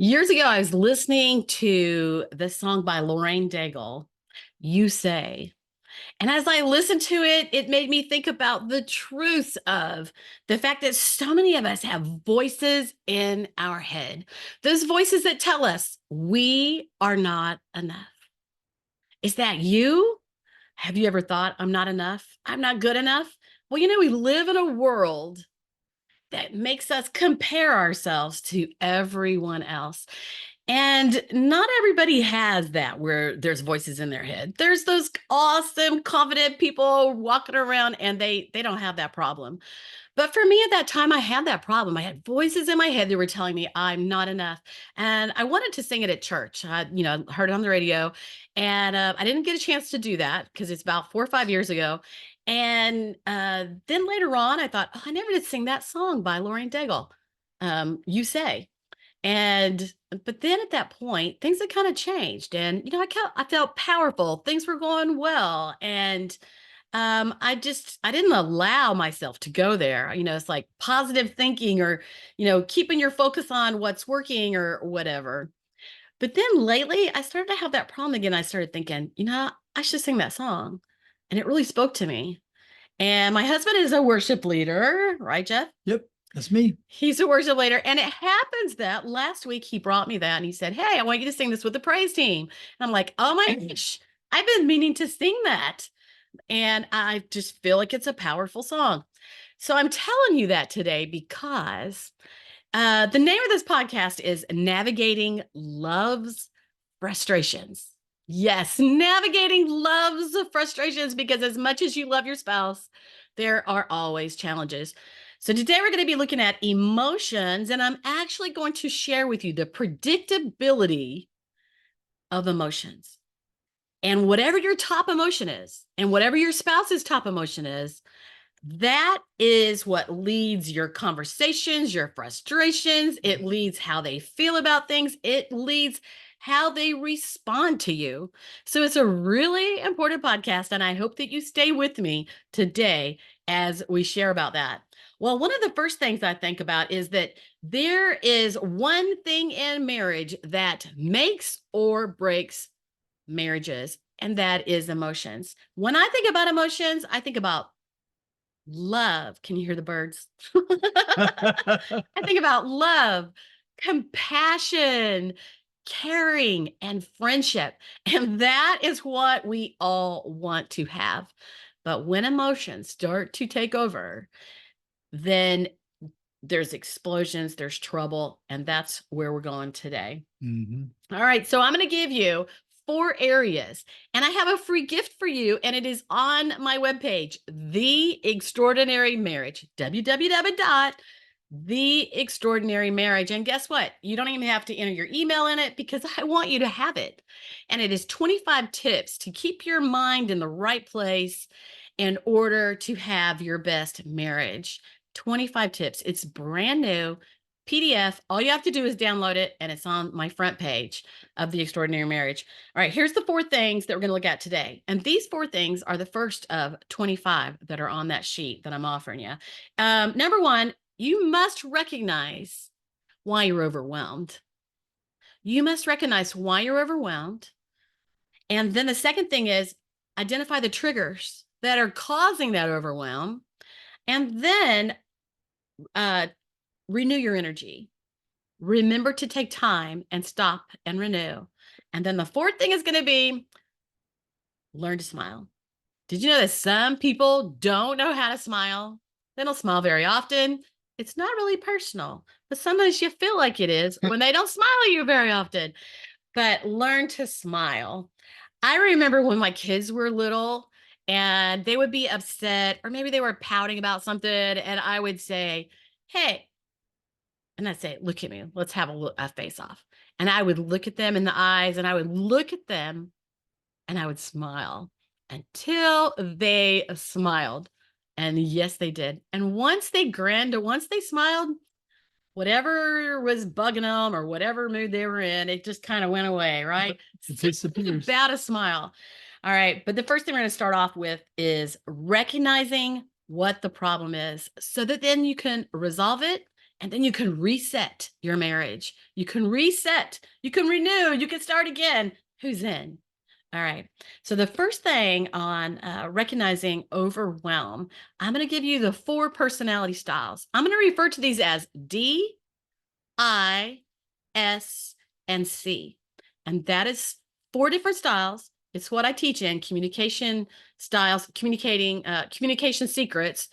Years ago, I was listening to this song by Lorraine Daigle, You Say. And as I listened to it, it made me think about the truth of the fact that so many of us have voices in our head. Those voices that tell us we are not enough. Is that you? Have you ever thought, I'm not enough? I'm not good enough? Well, we live in a world that makes us compare ourselves to everyone else. And not everybody has that where there's voices in their head. There's those awesome, confident people walking around and they don't have that problem. But for me at that time, I had that problem. I had voices in my head that were telling me I'm not enough. And I wanted to sing it at church. I heard it on the radio and I didn't get a chance to do that because it's about 4 or 5 years ago. And then later on, I thought, oh, I never did sing that song by Lorraine Daigle, You Say. And but then at that point, things had kind of changed. And, I felt powerful. Things were going well. And I didn't allow myself to go there. It's like positive thinking or, keeping your focus on what's working or whatever. But then lately I started to have that problem again. I started thinking, I should sing that song. And it really spoke to me. And my husband is a worship leader, right, Jeff? Yep, that's me. He's a worship leader. And it happens that last week he brought me that and he said, Hey, I want you to sing this with the praise team. And I'm like, oh my gosh, I've been meaning to sing that. And I just feel like it's a powerful song. So I'm telling you that today because the name of this podcast is Navigating Love's Frustrations. Yes, navigating love's frustrations, because as much as you love your spouse, there are always challenges. So today we're going to be looking at emotions, and I'm actually going to share with you the predictability of emotions. And whatever your top emotion is, and whatever your spouse's top emotion is, that is what leads your conversations, your frustrations. It leads how they feel about things. It leads how they respond to you. So it's a really important podcast, and I hope that you stay with me today as we share about that. Well, one of the first things I think about is that there is one thing in marriage that makes or breaks marriages, and that is emotions. When I think about emotions, I think about love. Can you hear the birds? I think about love, compassion, caring, and friendship. And that is what we all want to have. But when emotions start to take over, then there's explosions, there's trouble, and that's where we're going today. All right, so I'm going to give you 4 areas, and I have a free gift for you, and it is on my webpage, The Extraordinary Marriage, www.theextraordinarymarriage. And guess what? You don't even have to enter your email in it because I want you to have it. And it is 25 tips to keep your mind in the right place in order to have your best marriage. 25 tips. It's brand new. PDF. All you have to do is download it, and it's on my front page of The Extraordinary Marriage. All right, here's the 4 things that we're going to look at today. And these 4 things are the first of 25 that are on that sheet that I'm offering you. Number 1, you must recognize why you're overwhelmed. You must recognize why you're overwhelmed. And then the second thing is identify the triggers that are causing that overwhelm. And then renew your energy. Remember to take time and stop and renew. And then the 4th thing is going to be learn to smile. Did you know that some people don't know how to smile? They don't smile very often. It's not really personal, but sometimes you feel like it is when they don't smile at you very often. But learn to smile. I remember when my kids were little and they would be upset, or maybe they were pouting about something, and I would say, Hey, and I'd say, look at me. Let's have a face off. And I would look at them in the eyes, and I would look at them, and I would smile until they smiled. And yes, they did. And once they grinned, or once they smiled, whatever was bugging them or whatever mood they were in, it just kind of went away, right? It disappears. About a smile. All right. But the first thing we're going to start off with is recognizing what the problem is so that then you can resolve it And then you can reset your marriage. You can reset, you can renew, you can start again. Who's in? All right. So the first thing on recognizing overwhelm, I'm going to give you the 4 personality styles. I'm going to refer to these as D, I, S, and C. And that is 4 different styles. It's what I teach in communication styles, communication secrets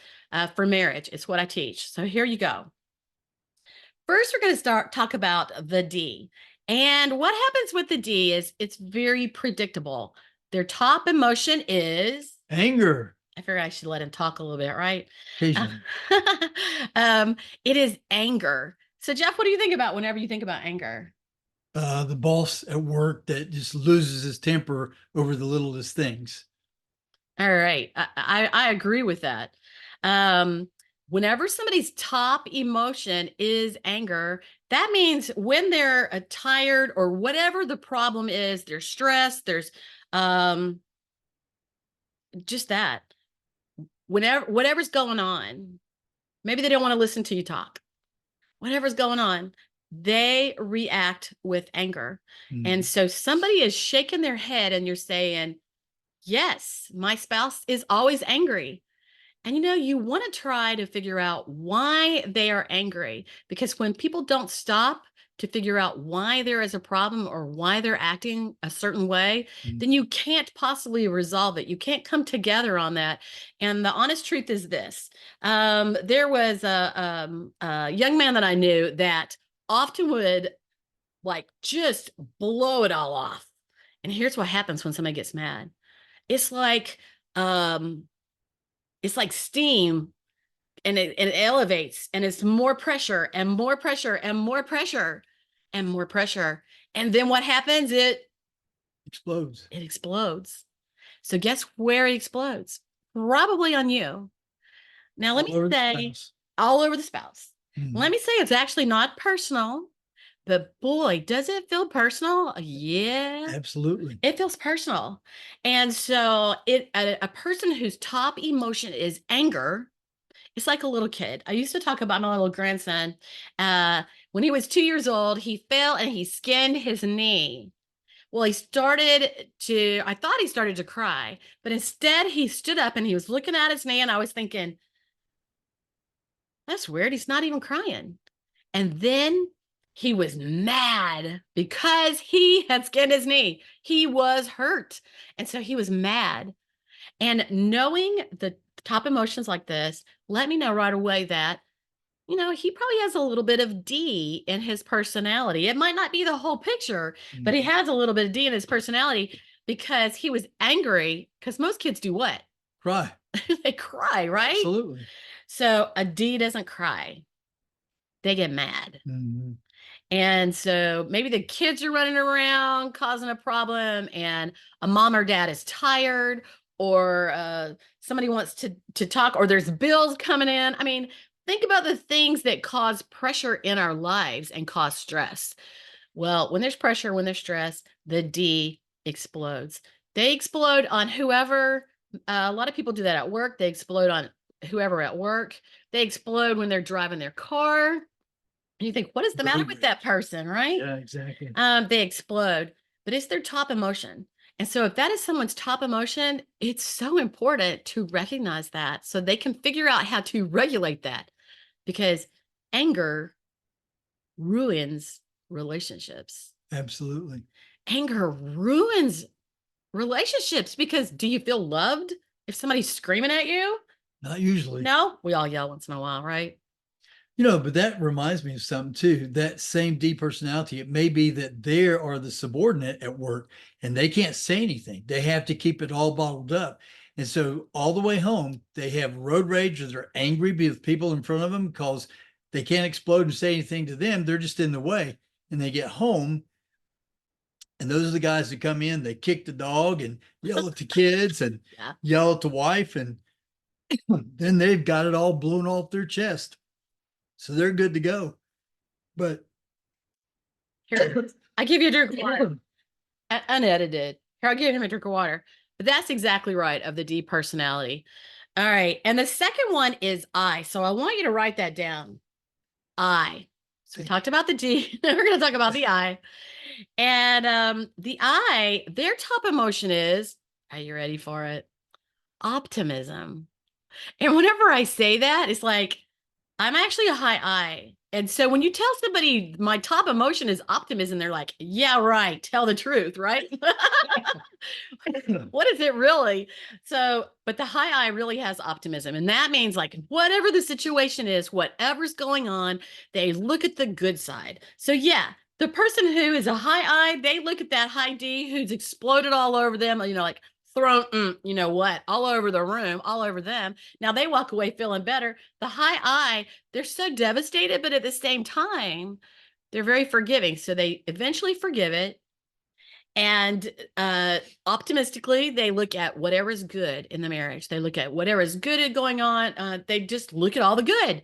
for marriage. It's what I teach. So here you go. First, we're going to talk about the D. And what happens with the D is it's very predictable. Their top emotion is, Anger. I figure I should let him talk a little bit, right? Occasionally. It is anger. So, Jeff, what do you think about whenever you think about anger? The boss at work that just loses his temper over the littlest things. All right. I agree with that. Um, Whenever somebody's top emotion is anger, that means when they're tired or whatever the problem is, they're stressed, there's um, just that. Whatever's going on, maybe they don't want to listen to you talk. Whatever's going on, they react with anger. And Mhm. so somebody is shaking their head and you're saying, yes, my spouse is always angry. And you want to try to figure out why they are angry, because when people don't stop to figure out why there is a problem or why they're acting a certain way, Mhm. then you can't possibly resolve it. You can't come together on that. And the honest truth is this. There was a young man that I knew that often would like just blow it all off. And here's what happens when somebody gets mad. It's like, um, it's like steam, and it elevates, and it's more pressure and more pressure and more pressure and more pressure. And then what happens? Explodes. It explodes. So guess where it explodes? Probably on you. Now let All me over the say, spouse. all over the spouse. Let Mhm. me say it's actually not personal, but boy, does it feel personal? Yeah, Absolutely. it feels personal. And so a person whose top emotion is anger. It's like a little kid. I used to talk about my little grandson. Uh, when he was 2 years old, he fell and he skinned his knee. Well, I thought he started to cry, but instead he stood up and he was looking at his knee. And I was thinking, that's weird. He's not even crying. And then he was mad because he had skinned his knee. He was hurt. And so he was mad. And knowing the top emotions like this, let me know right away that he probably has a little bit of D in his personality. It might not be the whole picture, but he Mhm. has a little bit of D in his personality because he was angry. Because most kids do what? Cry. They cry, right? Absolutely. So a D doesn't cry, they get mad. Mhm. And so maybe the kids are running around causing a problem, and a mom or dad is tired, or somebody wants to talk, or there's bills coming in. I mean, think about the things that cause pressure in our lives and cause stress. Well, when there's pressure, when there's stress, the D explodes. They explode on whoever. A lot of people do that at work. They explode on whoever at work. They explode when they're driving their car. And you think, what is the matter Road with that rage. person, right? Yeah, exactly. They explode, but it's their top emotion. And so if that is someone's top emotion, it's so important to recognize that so they can figure out how to regulate that, because anger ruins relationships. Absolutely. Anger ruins relationships because do you feel loved if somebody's screaming at you? Not usually. No, we all yell once in a while, right? But that reminds me of something too. That same D personality, it may be that they are the subordinate at work and they can't say anything. They have to keep it all bottled up. And so all the way home, they have road rage or they're angry with people in front of them because they can't explode and say anything to them. They're just in the way. And they get home, and those are the guys that come in, they kick the dog and yell at the kids and Yeah. yell at the wife. And then they've got it all blown off their chest. So they're good to go. But Here, I give you a drink of water. Unedited. Here, I'll give him a drink of water. But that's exactly right, of the D personality. All right. And the second one is I. So I want you to write that down. I. So we talked about the D. Now we're going to talk about the I. And the I, their top emotion is, are you ready for it? Optimism. And whenever I say that, it's like, I'm actually a high I. And so when you tell somebody my top emotion is optimism, they're like, yeah, right. Tell the truth, right? What is it really? So, but the high I really has optimism. And that means like whatever the situation is, whatever's going on, they look at the good side. So, yeah, the person who is a high I, they look at that high D who's exploded all over them, like thrown, you know what, all over the room, all over them. Now they walk away feeling better. The high I, they're so devastated, but at the same time, they're very forgiving. So they eventually forgive it. And optimistically, they look at whatever is good in the marriage. They look at whatever is good going on. They just look at all the good.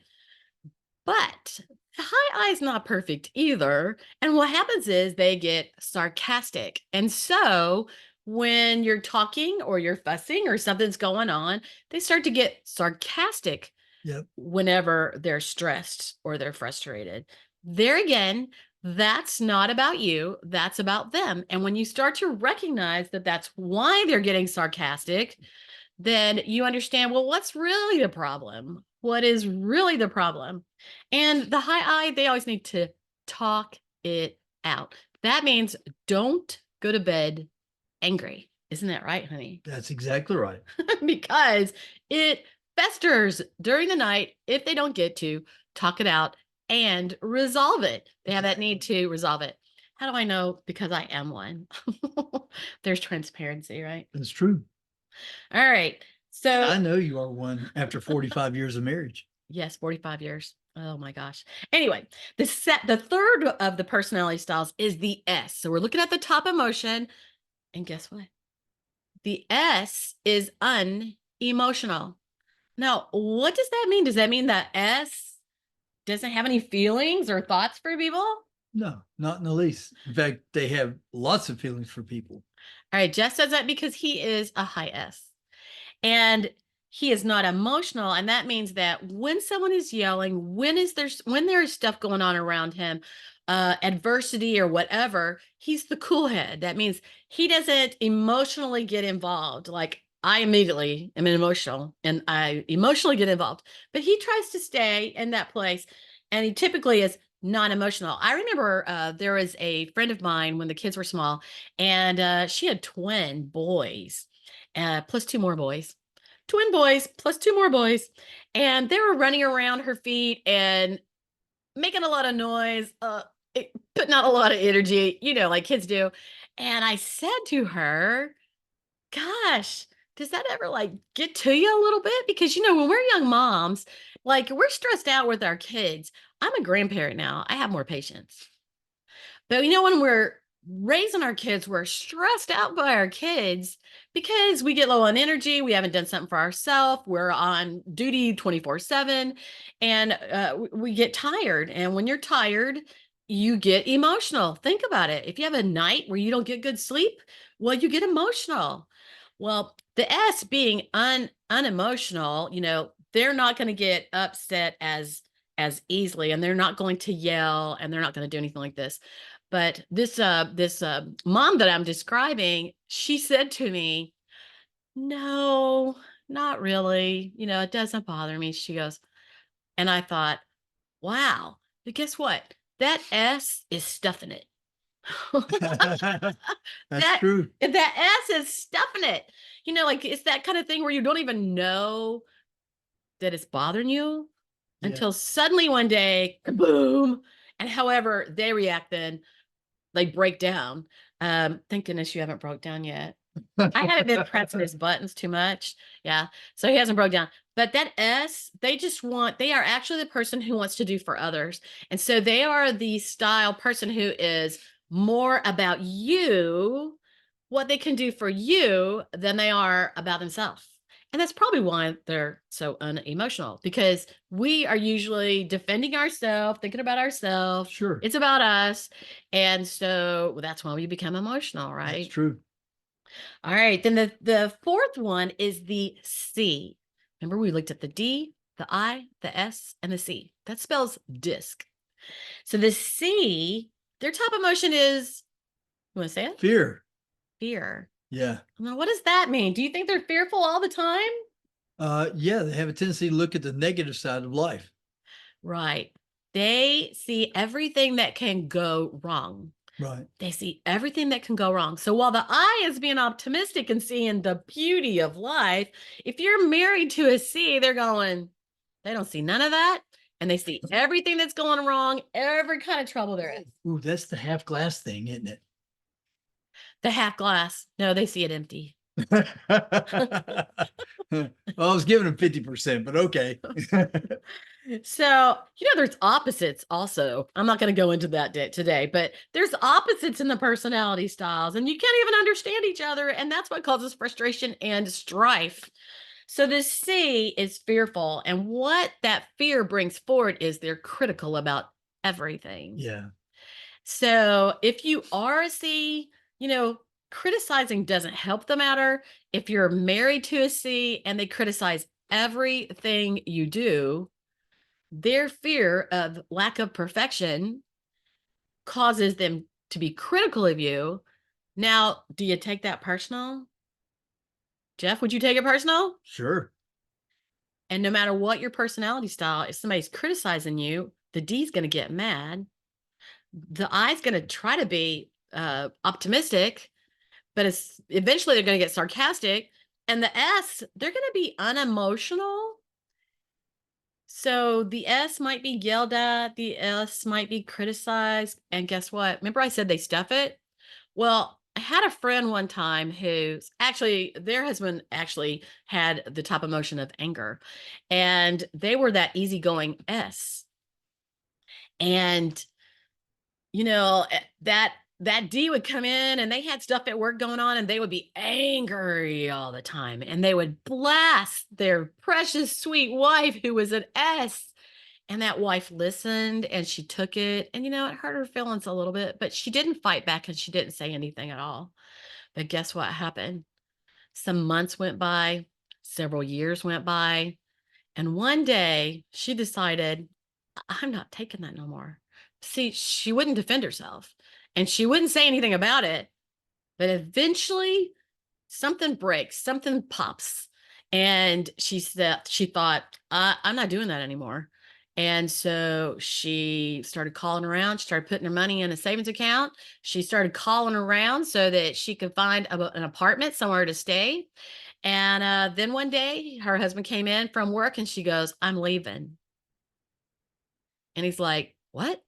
But the high eye is not perfect either. And what happens is they get sarcastic. And so when you're talking or you're fussing or something's going on, they start to get sarcastic. Yep. Whenever they're stressed or they're frustrated. There again, that's not about you, that's about them. And when you start to recognize that that's why they're getting sarcastic, then you understand, well, what's really the problem? What is really the problem? And the high I, they always need to talk it out. That means don't go to bed angry. Isn't that right, honey? That's exactly right. Because it festers during the night if they don't get to talk it out and resolve it. They have that need to resolve it. How do I know? Because I am one. There's transparency, right? That's true. All right. So I know you are one after 45 years of marriage. yes, 45 years. Oh my gosh. Anyway, the third of the personality styles is the S. So we're looking at the top emotion. And guess what? The S is unemotional. Now, what does that mean? Does that mean that S doesn't have any feelings or thoughts for people? No, not in the least. In fact, they have lots of feelings for people. All right, Jeff says that because he is a high S. And he is not emotional, and that means that when someone is yelling, when there is stuff going on around him, adversity or whatever, he's the cool head. That means he doesn't emotionally get involved. Like I immediately am emotional and I emotionally get involved, but he tries to stay in that place, and he typically is non-emotional. I remember there was a friend of mine when the kids were small, and she had twin boys, plus two more boys, twin boys plus two more boys, and they were running around her feet and making a lot of noise, putting out a lot of energy, like kids do. And I said to her, gosh, does that ever like get to you a little bit? Because when we're young moms, like we're stressed out with our kids. I'm a grandparent now, I have more patience. But when we're raising our kids, we're stressed out by our kids because we get low on energy. We haven't done something for ourselves. We're on duty 24/7, and we get tired. And when you're tired, you get emotional. Think about it. If you have a night where you don't get good sleep, well, you get emotional. Well, the S being unemotional, they're not going to get upset as easily, and they're not going to yell, and they're not going to do anything like this. But this mom that I'm describing, she said to me, "No, not really. It doesn't bother me." She goes, and I thought, "Wow." But guess what? That S is stuffing it. That's that true. that S is stuffing it. Like it's that kind of thing where you don't even know that it's bothering you Yeah. until suddenly one day, boom. And however they react then, they break down. Thank goodness you haven't broke down yet. I haven't been pressing his buttons too much. Yeah. So he hasn't broke down. But that S, they are actually the person who wants to do for others. And so they are the style person who is more about you, what they can do for you, than they are about themselves. And that's probably why they're so unemotional, because we are usually defending ourselves, thinking about ourselves. Sure. It's about us. And so that's why we become emotional, right? That's true. All right. Then the fourth one is the C. Remember, we looked at the D, the I, the S, and the C. That spells disc. So the C, their top emotion is, you want to say it? Fear. Fear. Yeah. Now, what does that mean? Do you think they're fearful all the time? Yeah, they have a tendency to look at the negative side of life. Right. They see everything that can go wrong. Right. They see everything that can go wrong. So while the I is being optimistic and seeing the beauty of life, if you're married to a C, they're going, they don't see none of that. And they see everything that's going wrong, every kind of trouble there is. Ooh, that's the half glass thing, isn't it? The half glass. No, they see it empty. Well, I was giving them 50%, but okay. So, there's opposites also. I'm not going to go into that today, but there's opposites in the personality styles, and you can't even understand each other. And that's what causes frustration and strife. So, this C is fearful. And what that fear brings forward is they're critical about everything. Yeah. So, if you are a C, criticizing doesn't help the matter. If you're married to a C and they criticize everything you do, their fear of lack of perfection causes them to be critical of you. Now, do you take that personal? Jeff, would you take it personal? Sure. And no matter what your personality style, if somebody's criticizing you, the D's going to get mad. The I's going to try to be optimistic, but it's eventually they're going to get sarcastic. And the S, they're going to be unemotional. So the S might be yelled at, the S might be criticized. And guess what? Remember I said they stuff it? Well, I had a friend one time who's actually, their husband actually had the top emotion of anger. And they were that easygoing S. And, that D would come in and they had stuff at work going on and they would be angry all the time. And they would blast their precious sweet wife who was an S. And that wife listened and she took it. And, it hurt her feelings a little bit, but she didn't fight back and she didn't say anything at all. But guess what happened? Some months went by, several years went by. And one day she decided, I'm not taking that no more. See, she wouldn't defend herself and she wouldn't say anything about it. But eventually something breaks, something pops. And she thought, I'm not doing that anymore. And so she started calling around. She started putting her money in a savings account. She started calling around so that she could find an apartment somewhere to stay. And then one day her husband came in from work and she goes, I'm leaving. And he's like, what?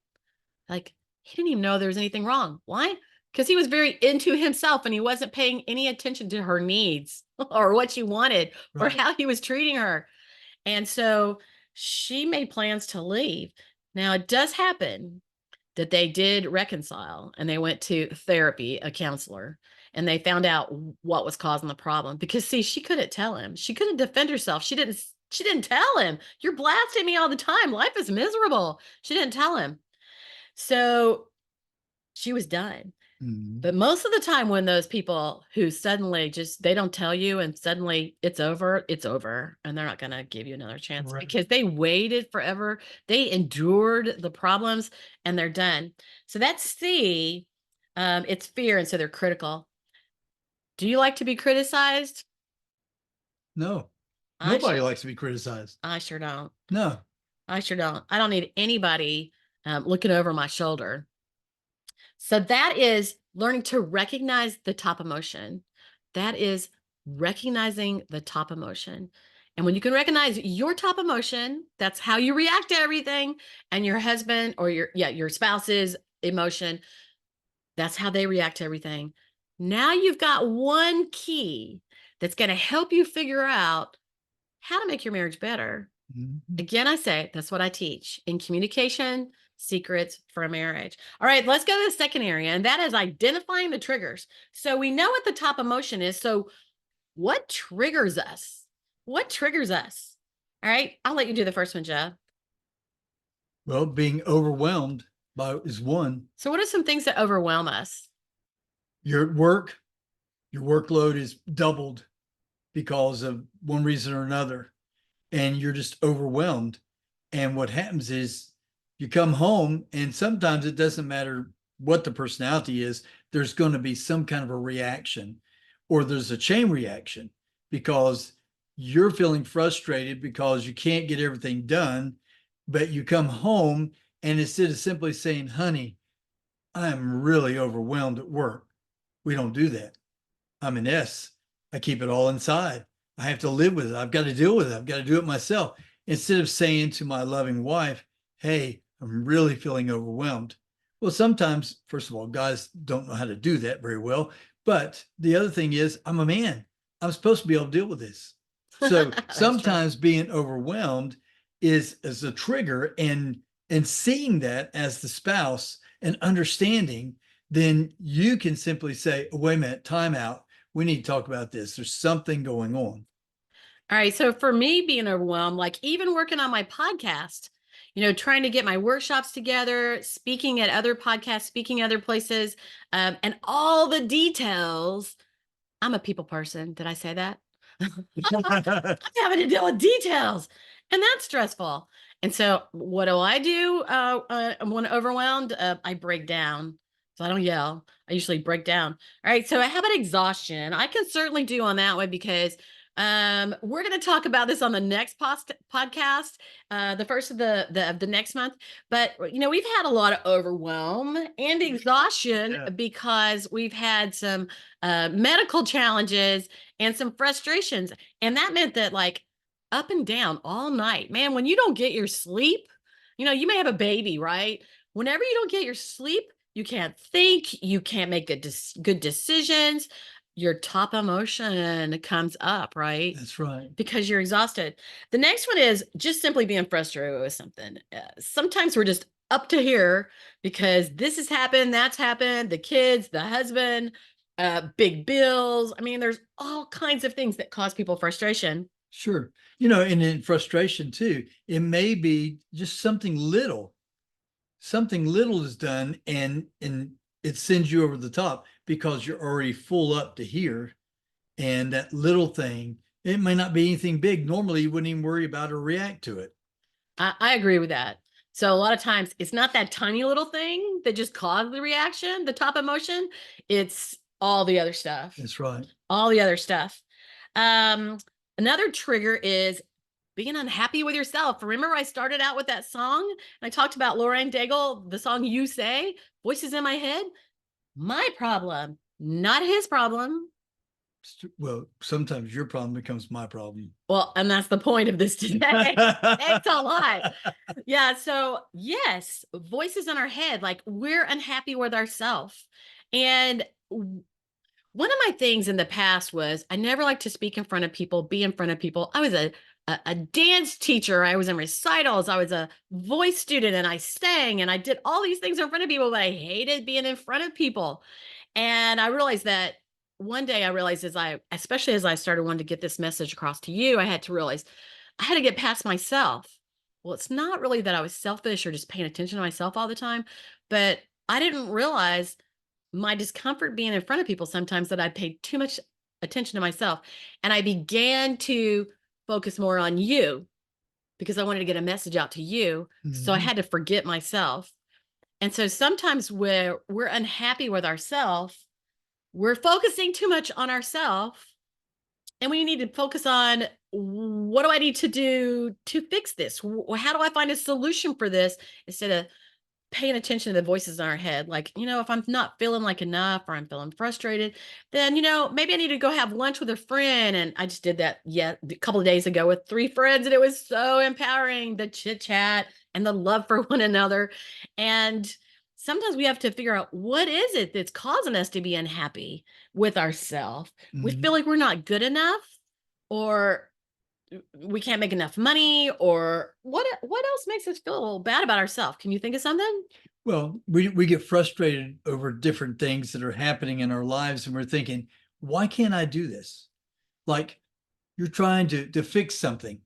Like, he didn't even know there was anything wrong. Why? Because he was very into himself and he wasn't paying any attention to her needs or what she wanted or Right. how he was treating her. And so she made plans to leave. Now, it does happen that they did reconcile and they went to therapy, a counselor, and they found out what was causing the problem. Because see, she couldn't tell him. She couldn't defend herself. She didn't tell him. You're blasting me all the time. Life is miserable. She didn't tell him. So she was done. Mhm. But most of the time when those people who suddenly they don't tell you and suddenly it's over, and they're not going to give you another chance Right. because they waited forever. They endured the problems and they're done. So that's C. It's fear. And so they're critical. Do you like to be criticized? No, I, sh- nobody likes to be criticized. I sure don't. No. I sure don't. I don't need anybody looking over my shoulder. So that is learning to recognize the top emotion. That is recognizing the top emotion. And when you can recognize your top emotion, that's how you react to everything. And your husband or your spouse's emotion, that's how they react to everything. Now you've got one key that's going to help you figure out how to make your marriage better. Mhm. Again, I say that's what I teach in communication secrets for a marriage. All right, let's go to the second area, and that is identifying the triggers. So we know what the top emotion is. So what triggers us? What triggers us? All right, I'll let you do the first one, Jeff. Well, being overwhelmed by is one. So what are some things that overwhelm us? You're at work, your workload is doubled because of one reason or another. and you're just overwhelmed. And what happens is you come home, and sometimes it doesn't matter what the personality is, there's going to be some kind of a reaction, or there's a chain reaction, because you're feeling frustrated because you can't get everything done. But you come home, and instead of simply saying, honey, I'm really overwhelmed at work, we don't do that. I'm an S. I keep it all inside. I have to live with it. I've got to deal with it. I've got to do it myself. Instead of saying to my loving wife, hey, I'm really feeling overwhelmed. Well, sometimes, first of all, guys don't know how to do that very well. But the other thing is, I'm a man. I'm supposed to be able to deal with this. So That's true. sometimes being overwhelmed is a trigger, and seeing that as the spouse and understanding, then you can simply say, oh, wait a minute, time out. We need to talk about this. There's something going on. All right. So for me, being overwhelmed, like even working on my podcast, trying to get my workshops together, speaking at other podcasts, speaking other places, and all the details. I'm a people person. Did I say that? I'm having to deal with details, and that's stressful. And so, what do? When overwhelmed, I break down. So I don't yell. I usually break down. All right. So how about exhaustion? I can certainly do on that one because we're going to talk about this on the next podcast, the first of the next month. But we've had a lot of overwhelm and exhaustion because we've had some medical challenges and some frustrations. And that meant that like up and down all night, man, when you don't get your sleep, you may have a baby, right? Whenever you don't get your sleep, you can't think, you can't make good decisions. Your top emotion comes up, right? That's right. Because you're exhausted. The next one is just simply being frustrated with something. Sometimes we're just up to here because this has happened, that's happened, the kids, the husband, big bills. I mean, there's all kinds of things that cause people frustration. Sure. And in frustration too, it may be just something little. Something little is done, and it sends you over the top because you're already full up to here. And that little thing, it may not be anything big. Normally, you wouldn't even worry about or react to it. I agree with that. So a lot of times it's not that tiny little thing that just caused the reaction, the top emotion. It's all the other stuff. That's right. All the other stuff. Um, Another trigger is being unhappy with yourself. Remember, I started out with that song and I talked about Lorraine Daigle, the song You Say, Voices in My Head. My problem, not his problem. Well, sometimes your problem becomes my problem. Well, and that's the point of this today. Thanks a lot. Yeah. So, yes, voices in our head, like we're unhappy with ourselves. And one of my things in the past was I never liked to speak in front of people, be in front of people. I was a dance teacher. I was in recitals. I was a voice student and I sang and I did all these things in front of people, but I hated being in front of people. And I realized that one day I realized especially as I started wanting to get this message across to you, I had to realize I had to get past myself. Well, it's not really that I was selfish or just paying attention to myself all the time, but I didn't realize my discomfort being in front of people sometimes that I paid too much attention to myself. And I began to focus more on you because I wanted to get a message out to you. So I Mhm. had to forget myself. And so sometimes we're unhappy with ourselves, we're focusing too much on ourselves, and we need to focus on what do I need to do to fix this? How do I find a solution for this instead of paying attention to the voices in our head. Like, if I'm not feeling like enough or I'm feeling frustrated, then, maybe I need to go have lunch with a friend. And I just did that a couple of days ago with 3 friends. And it was so empowering, the chit chat and the love for one another. And sometimes we have to figure out what is it that's causing us to be unhappy with ourselves. We feel Mhm. like we're not good enough, or we can't make enough money, or what else makes us feel bad about ourselves? Can you think of something? Well, we get frustrated over different things that are happening in our lives, and we're thinking, why can't I do this? Like, you're trying to fix something,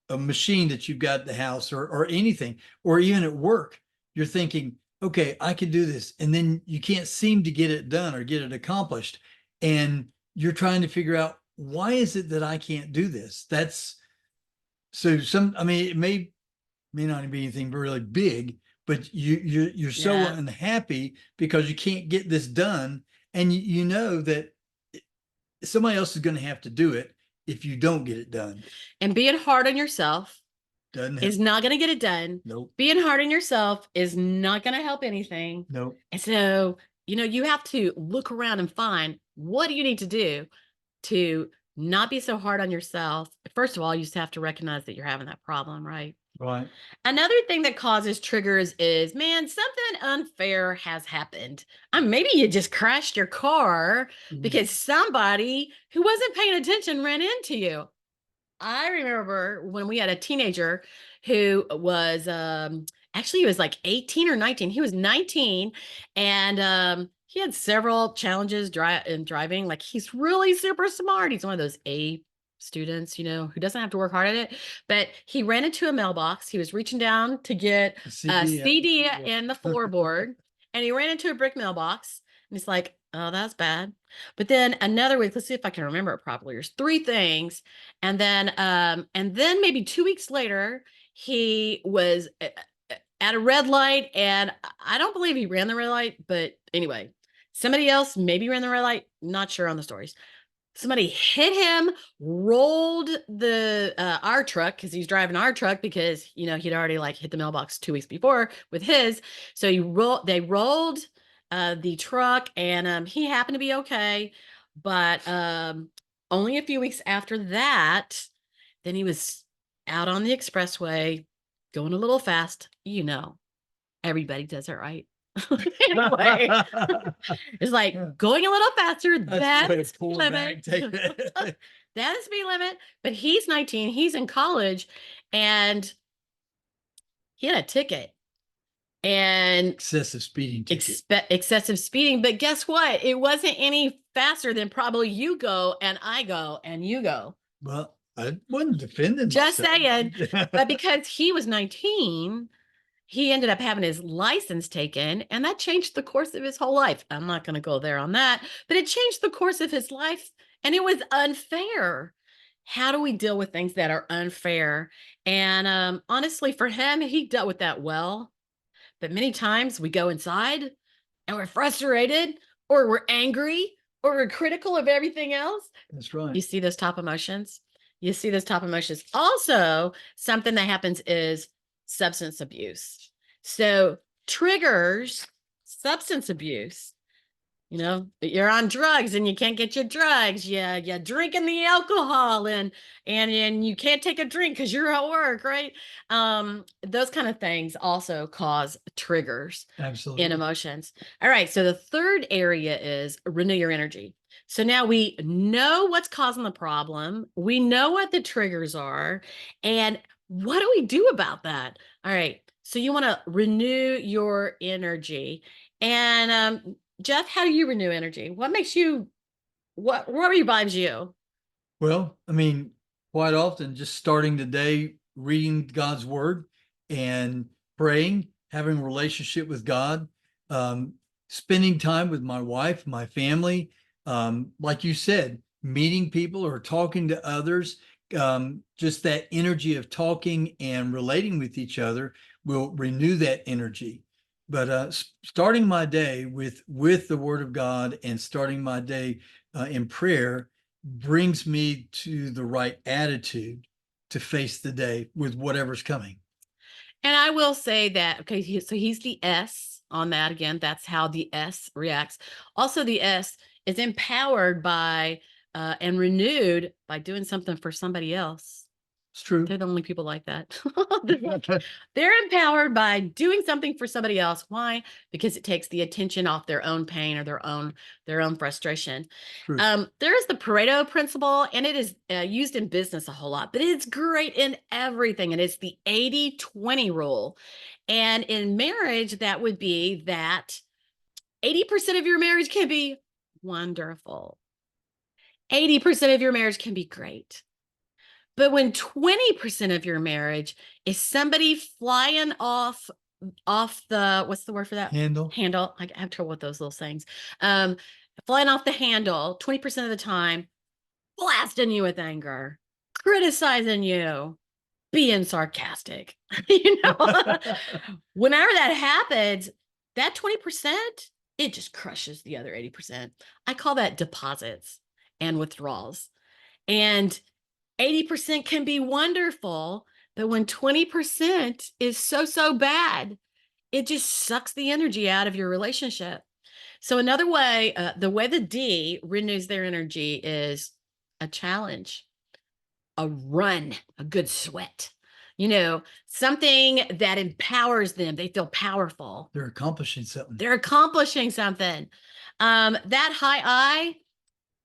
a machine that you've got at the house, or anything, or even at work. You're thinking, okay, I can do this. And then you can't seem to get it done or get it accomplished. And you're trying to figure out, why is it that I can't do this? So I mean, it may not be anything really big, but you're so Yeah. unhappy because you can't get this done, and you know that somebody else is going to have to do it if you don't get it done. And being hard on yourself Doesn't is help. not going to get it done. Nope. Being hard on yourself is not going to help anything. Nope. And so, you have to look around and find what do you need to do to not be so hard on yourself. First of all, you just have to recognize that you're having that problem, right? Right. Another thing that causes triggers is, man, something unfair has happened. Maybe you just crashed your car Mm. because somebody who wasn't paying attention ran into you. I remember when we had a teenager who was actually he was like 18 or 19. He was 19 and he had several challenges in driving. Like he's really super smart. He's one of those A students, who doesn't have to work hard at it. But he ran into a mailbox. He was reaching down to get A a CD. CD in the floorboard and he ran into a brick mailbox. And he's like, oh, that's bad. But then another week, let's see if I can remember it properly. There's three things. And then maybe 2 weeks later, he was at a red light, and I don't believe he ran the red light, but anyway, somebody else maybe ran the red light. Not sure on the stories. Somebody hit him, rolled the our truck because he's driving our truck because he'd already like hit the mailbox 2 weeks before with his. So they rolled the truck, and he happened to be okay, but only a few weeks after that, then he was out on the expressway going a little fast. Everybody does it, right? Anyway, it's like Yeah. going a little faster. That's the way That's to pull it limit. back. Take it. That is speed limit. But he's 19. He's in college, and he had a ticket and Excessive speeding ticket. excessive speeding. But guess what? It wasn't any faster than probably you go and I go and you go. Well, I wasn't defending Just myself. saying. But because he was 19, he ended up having his license taken, and that changed the course of his whole life. I'm not going to go there on that, but it changed the course of his life, and it was unfair. How do we deal with things that are unfair? And honestly, for him, he dealt with that well. But many times we go inside and we're frustrated, or we're angry, or we're critical of everything else. That's right. You see those top emotions? You see those top emotions. Also, something that happens is substance abuse. So triggers substance abuse. You're on drugs and you can't get your drugs. You're drinking the alcohol and you can't take a drink because you're at work, right? Those kind of things also cause triggers in Absolutely. emotions. All right. So the third area is renew your energy. So now we know what's causing the problem. We know what the triggers are. And what do we do about that? All right. So you want to renew your energy. And Jeff, how do you renew energy? What makes you, what revives you? Well, I mean, quite often just starting the day reading God's word and praying, having a relationship with God, um, spending time with my wife, my family, like you said, meeting people or talking to others. Just that energy of talking and relating with each other will renew that energy. But starting my day with the Word of God and starting my day in prayer brings me to the right attitude to face the day with whatever's coming. And I will say that, okay, so he's the S on that again. That's how the S reacts. Also, the S is empowered by and renewed by doing something for somebody else. It's true. They're the only people like that. They're empowered by doing something for somebody else. Why? Because it takes the attention off their own pain or their own frustration. True. There is the Pareto principle, and it is used in business a whole lot, but it's great in everything. And it's the 80-20 rule. And in marriage, that would be that 80% of your marriage can be wonderful. 80% of your marriage can be great. But when 20% of your marriage is somebody flying off the, what's the word for that? Handle. I have trouble with those little sayings. Flying off the handle 20% of the time, blasting you with anger, criticizing you, being sarcastic. You know, whenever that happens, that 20%, it just crushes the other 80%. I call that deposits and withdrawals. And 80% can be wonderful, but when 20% is so bad, it just sucks the energy out of your relationship. So another way, the way the D renews their energy is a challenge, a run, a good sweat, something that empowers them. They feel powerful. They're accomplishing something. They're accomplishing something. That high I,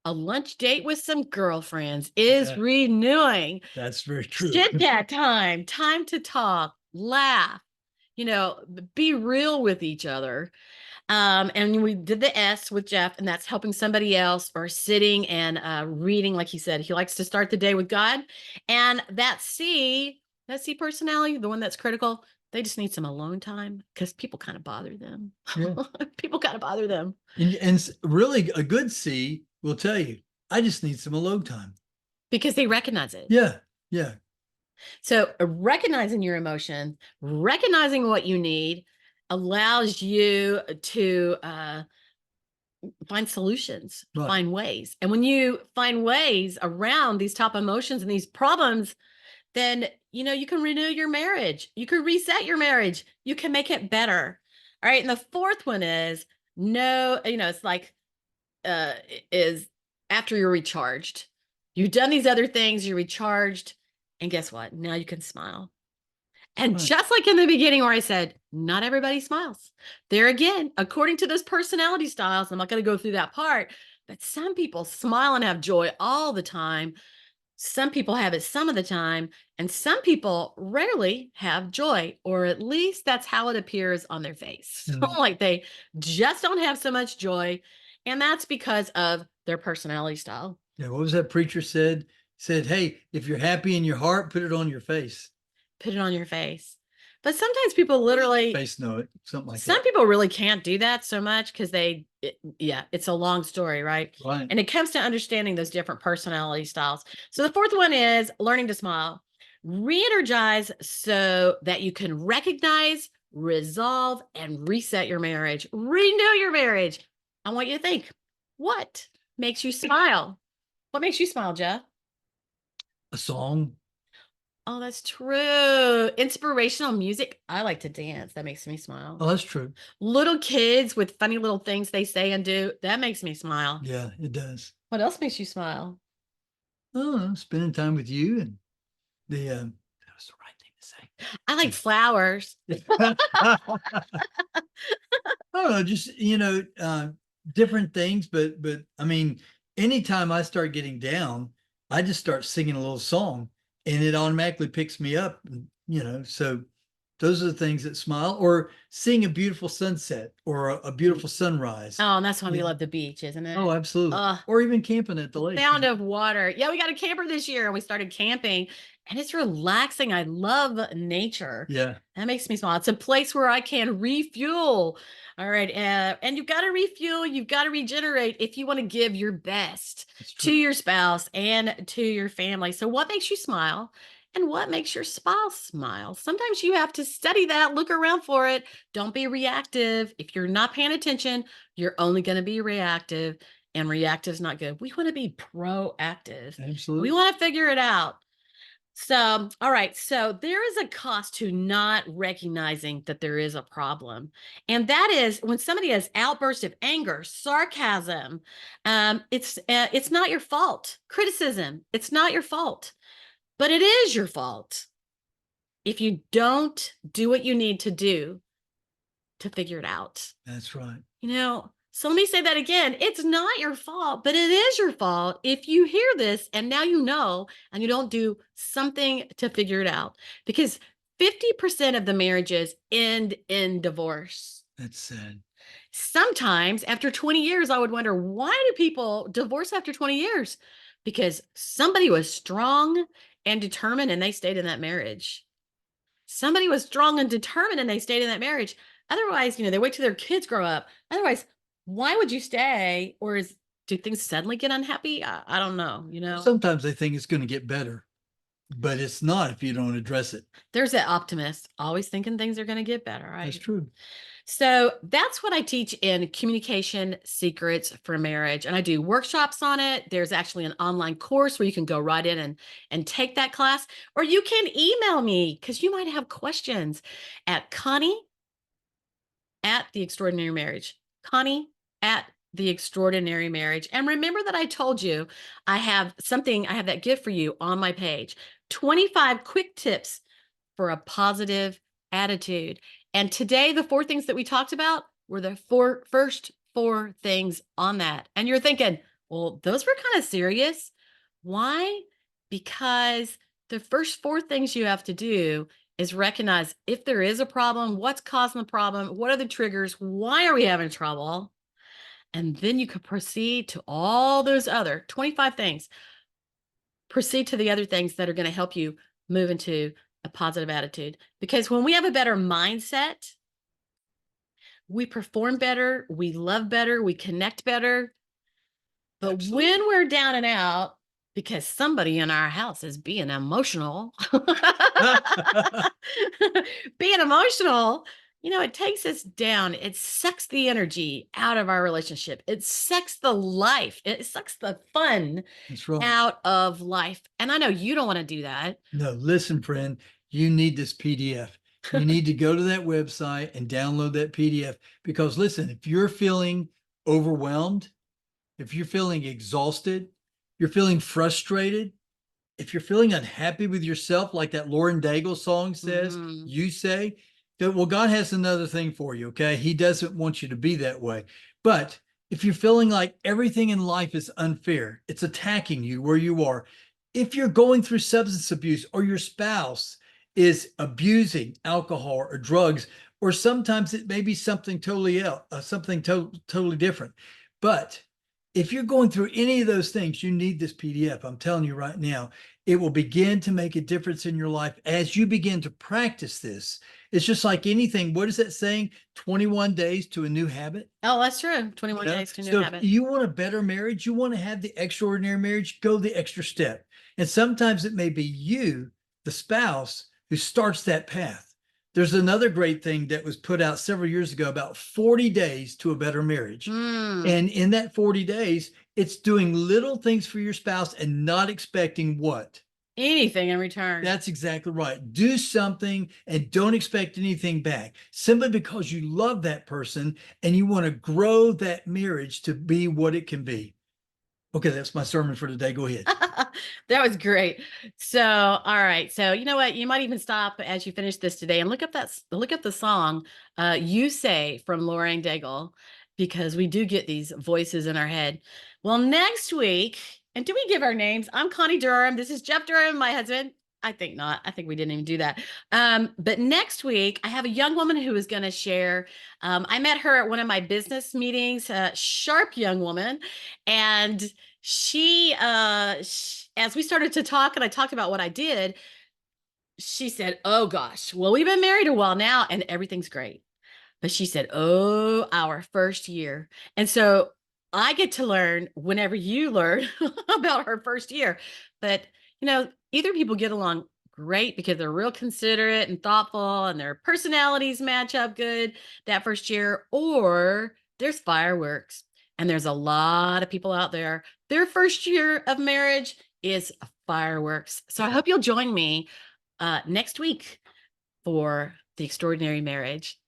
a lunch date with some girlfriends is renewing. That's very true. Chit chat time, time to talk, laugh, be real with each other. And we did the S with Jeff, and that's helping somebody else or sitting and reading. Like he said, he likes to start the day with God. And that C personality, the one that's critical, they just need some alone time because people kind of bother them. Yeah. People kind of bother them. And really a good C will tell you, I just need some alone time. Because they recognize it. Yeah. Yeah. So recognizing your emotion, recognizing what you need allows you to find solutions, Right. find ways. And when you find ways around these top emotions and these problems, then, you can renew your marriage. You can reset your marriage. You can make it better. All right. And the fourth one is no, it's like, is after you're recharged, you've done these other things, you're recharged. And guess what? Now you can smile. And Right. just like in the beginning where I said, not everybody smiles. There again, according to those personality styles, I'm not going to go through that part, but some people smile and have joy all the time. Some people have it some of the time, and some people rarely have joy, or at least that's how it appears on their face. Like they just don't have so much joy. And that's because of their personality style. Yeah. What was that preacher said? Said, hey, if you're happy in your heart, put it on your face. Put it on your face. But sometimes people literally face note, something like some that. people really can't do that so much because it's a long story, right? Right. And it comes to understanding those different personality styles. So the fourth one is learning to smile, re-energize so that you can recognize, resolve, and reset your marriage, renew your marriage. I want you to think, what makes you smile? What makes you smile, Jeff? A song. Oh, that's true. Inspirational music. I like to dance. That makes me smile. Oh, that's true. Little kids with funny little things they say and do. That makes me smile. Yeah, it does. What else makes you smile? Oh, spending time with you and that was the right thing to say. I like flowers. I don't know, just different things, but I mean, anytime I start getting down, I just start singing a little song and it automatically picks me up, so those are the things that smile, or seeing a beautiful sunset or a beautiful sunrise. Oh, and that's why we Yeah. love the beach, isn't it? Oh, absolutely. Or even camping at the lake. Sound of water. Yeah, we got a camper this year and we started camping and it's relaxing. I love nature. Yeah. That makes me smile. It's a place where I can refuel. All right. And you've got to refuel, you've got to regenerate if you want to give your best to your spouse and to your family. So, what makes you smile? And what makes your spouse smile? Sometimes you have to study that, look around for it. Don't be reactive. If you're not paying attention, you're only going to be reactive, and reactive is not good. We want to be proactive. Absolutely. We want to figure it out. So, all right. So there is a cost to not recognizing that there is a problem. And that is when somebody has outbursts of anger, sarcasm, it's not your fault. Criticism, it's not your fault, but it is your fault if you don't do what you need to do to figure it out. That's right. So let me say that again. It's not your fault, but it is your fault if you hear this and now you know and you don't do something to figure it out. Because 50% of the marriages end in divorce. That's sad. Sometimes after 20 years, I would wonder, why do people divorce after 20 years? Because somebody was strong and determined and they stayed in that marriage. Somebody was strong and determined and they stayed in that marriage. Otherwise, they wait till their kids grow up. Otherwise, why would you stay? Or do things suddenly get unhappy? I don't know, Sometimes they think it's going to get better. but it's not if you don't address it. There's that optimist, always thinking things are going to get better, That's right? true. So that's what I teach in Communication Secrets for Marriage. And I do workshops on it. There's actually an online course where you can go right in and take that class, or you can email me because you might have questions at Connie at The Extraordinary Marriage. Connie at The Extraordinary Marriage. And remember that I told you I have that gift for you on my page 25 quick tips for a positive attitude. And today, the 4 things that we talked about were the first 4 things on that. And you're thinking, well, those were kind of serious. Why? Because the first 4 things you have to do is recognize if there is a problem, what's causing the problem, what are the triggers, why are we having trouble? And then you could proceed to all those other 25 things, proceed to the other things that are going to help you move into a positive attitude. Because when we have a better mindset, we perform better, we love better, we connect better. But Absolutely. when we're down and out, because somebody in our house is being emotional, being emotional, it takes us down. It sucks the energy out of our relationship. It sucks the life. It sucks the fun That's right. out of life. And I know you don't want to do that. No, listen, friend, you need this PDF. You need to go to that website and download that PDF because listen, if you're feeling overwhelmed, if you're feeling exhausted, you're feeling frustrated, if you're feeling unhappy with yourself, like that Lauren Daigle song says, Mhm. you say that, well, God has another thing for you. Okay. He doesn't want you to be that way. But if you're feeling like everything in life is unfair, it's attacking you where you are, if you're going through substance abuse or your spouse is abusing alcohol or drugs, or sometimes it may be something totally else, totally different. But if you're going through any of those things, you need this PDF. I'm telling you right now, it will begin to make a difference in your life as you begin to practice this. It's just like anything. What is that saying? 21 days to a new habit. Oh, that's true. 21 days to a new So if habit. you want a better marriage, you want to have the extraordinary marriage, go the extra step. And sometimes it may be you, the spouse, who starts that path. There's another great thing that was put out several years ago about 40 days to a better marriage. Mm, And in that 40 days, it's doing little things for your spouse and not expecting what? anything in return. That's exactly right. Do something and don't expect anything back simply because you love that person and you want to grow that marriage to be what it can be. Okay, that's my sermon for today. Go ahead. That was great. So, all right. So, you know what? You might even stop as you finish this today and look up the song "You Say" from Lorraine Daigle, because we do get these voices in our head. Well, next week, and do we give our names? I'm Connie Durham. This is Jeff Durham, my husband. I think not. I think we didn't even do that. But next week, I have a young woman who is going to share. I met her at one of my business meetings, sharp young woman, and as we started to talk and I talked about what I did, she said, "Oh gosh, well, we've been married a while now and everything's great." But she said, "Oh, our first year." And so I get to learn whenever you learn about her first year. But, either people get along great because they're real considerate and thoughtful and their personalities match up good that first year, or there's fireworks. And there's a lot of people out there. Their first year of marriage is fireworks. So I hope you'll join me next week for The Extraordinary Marriage.